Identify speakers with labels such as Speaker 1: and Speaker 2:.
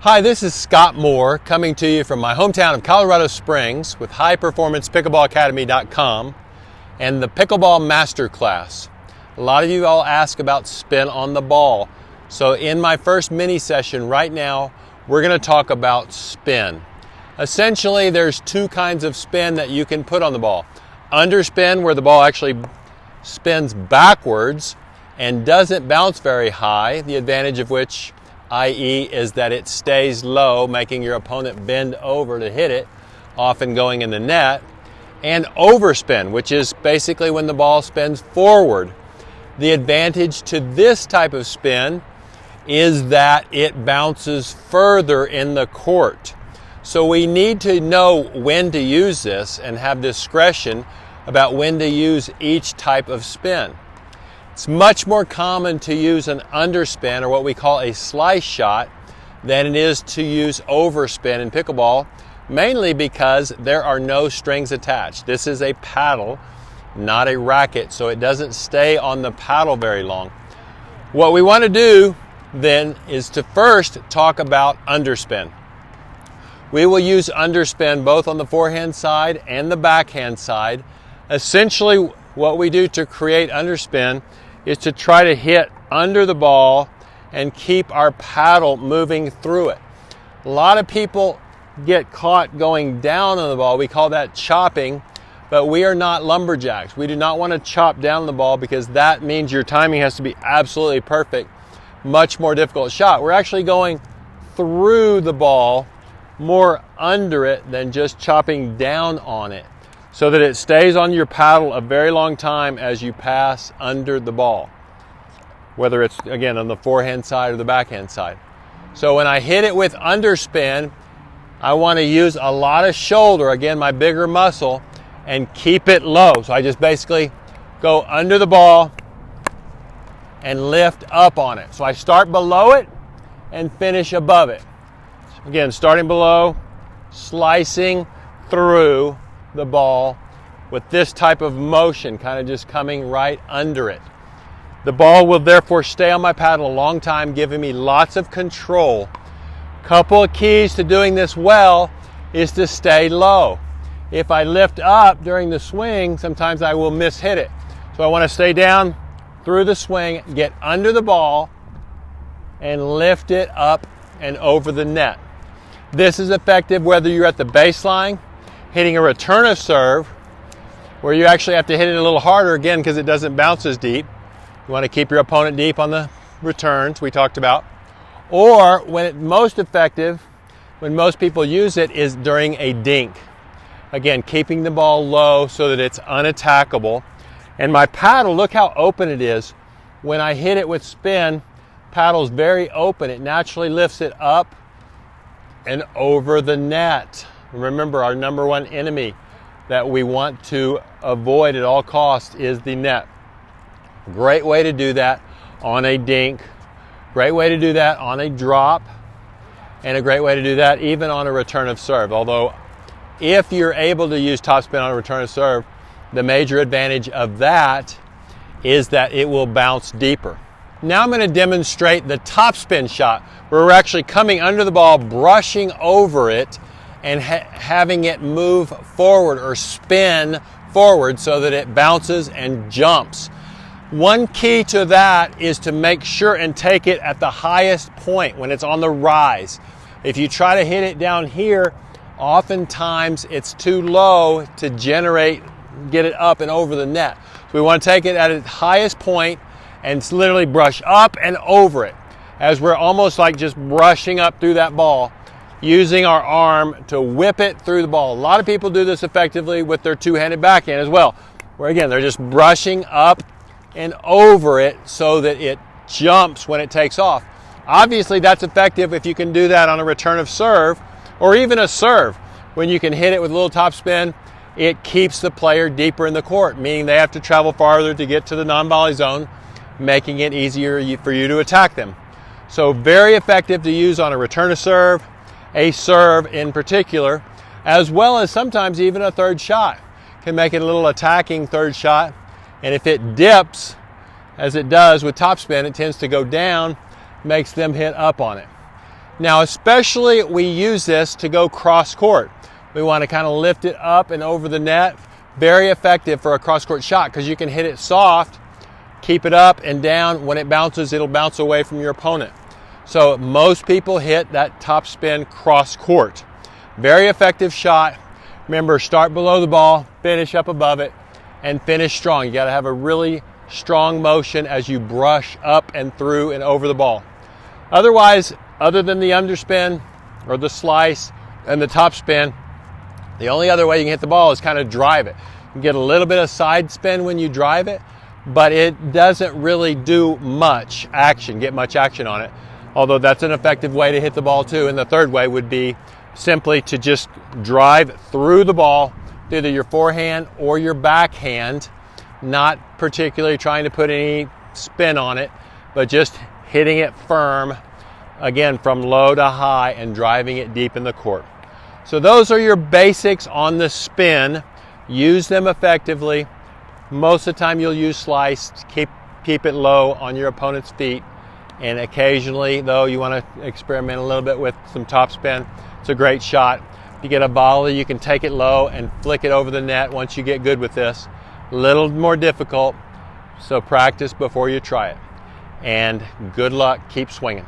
Speaker 1: Hi, this is Scott Moore coming to you from my hometown of Colorado Springs with highperformancepickleballacademy.com and the Pickleball Masterclass. A lot of you all ask about spin on the ball. So in my first mini session right now, we're going to talk about spin. Essentially, there's two kinds of spin that you can put on the ball. Underspin, where the ball actually spins backwards and doesn't bounce very high, the advantage of which, i.e., is that it stays low, making your opponent bend over to hit it, often going in the net. And overspin, which is basically when the ball spins forward. The advantage to this type of spin is that it bounces further in the court. So we need to know when to use this and have discretion about when to use each type of spin. It's much more common to use an underspin, or what we call a slice shot, than it is to use overspin in pickleball, mainly because there are no strings attached. This is a paddle, not a racket, so it doesn't stay on the paddle very long. What we want to do then is to first talk about underspin. We will use underspin both on the forehand side and the backhand side. Essentially, what we do to create underspin is to try to hit under the ball and keep our paddle moving through it. A lot of people get caught going down on the ball. We call that chopping, but we are not lumberjacks. We do not want to chop down the ball because that means your timing has to be absolutely perfect. Much more difficult shot. We're actually going through the ball, more under it than just chopping down on it, so that it stays on your paddle a very long time as you pass under the ball, whether it's, again, on the forehand side or the backhand side. So when I hit it with underspin, I want to use a lot of shoulder, again, my bigger muscle, and keep it low. So I just basically go under the ball and lift up on it. So I start below it and finish above it. Again, starting below, slicing through the ball with this type of motion, kind of just coming right under it. The ball will therefore stay on my paddle a long time, giving me lots of control. Couple of keys to doing this well is to stay low. If I lift up during the swing, sometimes I will mishit it. So I want to stay down through the swing, get under the ball, and lift it up and over the net. This is effective whether you're at the baseline, hitting a return of serve, where you actually have to hit it a little harder, again, because it doesn't bounce as deep. You want to keep your opponent deep on the returns we talked about. Or when it's most effective, when most people use it, is during a dink. Again, keeping the ball low so that it's unattackable. And my paddle, look how open it is. When I hit it with spin, paddle's very open. It naturally lifts it up and over the net. Remember, our number one enemy that we want to avoid at all costs is the net. Great way to do that on a dink. Great way to do that on a drop. And a great way to do that even on a return of serve. Although, if you're able to use topspin on a return of serve, the major advantage of that is that it will bounce deeper. Now I'm going to demonstrate the topspin shot, where we're actually coming under the ball, brushing over it, and having it move forward or spin forward so that it bounces and jumps. One key to that is to make sure and take it at the highest point when it's on the rise. If you try to hit it down here, oftentimes it's too low to get it up and over the net. So we want to take it at its highest point and literally brush up and over it, as we're almost like just brushing up through that ball, using our arm to whip it through the ball. A lot of people do this effectively with their two-handed backhand as well, where again, they're just brushing up and over it so that it jumps when it takes off. Obviously, that's effective if you can do that on a return of serve, or even a serve. When you can hit it with a little topspin, it keeps the player deeper in the court, meaning they have to travel farther to get to the non-volley zone, making it easier for you to attack them. So very effective to use on a return of serve, a serve in particular, as well as sometimes even a third shot. Can make it a little attacking third shot. And if it dips, as it does with topspin, it tends to go down, makes them hit up on it. Now, especially we use this to go cross court. We want to kind of lift it up and over the net. Very effective for a cross court shot because you can hit it soft, keep it up and down. When it bounces, it'll bounce away from your opponent. So most people hit that top spin cross court. Very effective shot. Remember, start below the ball, finish up above it, and finish strong. You got to have a really strong motion as you brush up and through and over the ball. Otherwise, other than the underspin or the slice and the top spin, the only other way you can hit the ball is kind of drive it. You can get a little bit of side spin when you drive it, but it doesn't really do much action, get much action on it. Although that's an effective way to hit the ball too. And the third way would be simply to just drive through the ball, either your forehand or your backhand, not particularly trying to put any spin on it, but just hitting it firm, again, from low to high and driving it deep in the court. So those are your basics on the spin. Use them effectively. Most of the time you'll use slice, keep it low on your opponent's feet. And occasionally, though, you want to experiment a little bit with some top spin. It's a great shot. If you get a volley, you can take it low and flick it over the net once you get good with this. A little more difficult, so practice before you try it. And good luck. Keep swinging.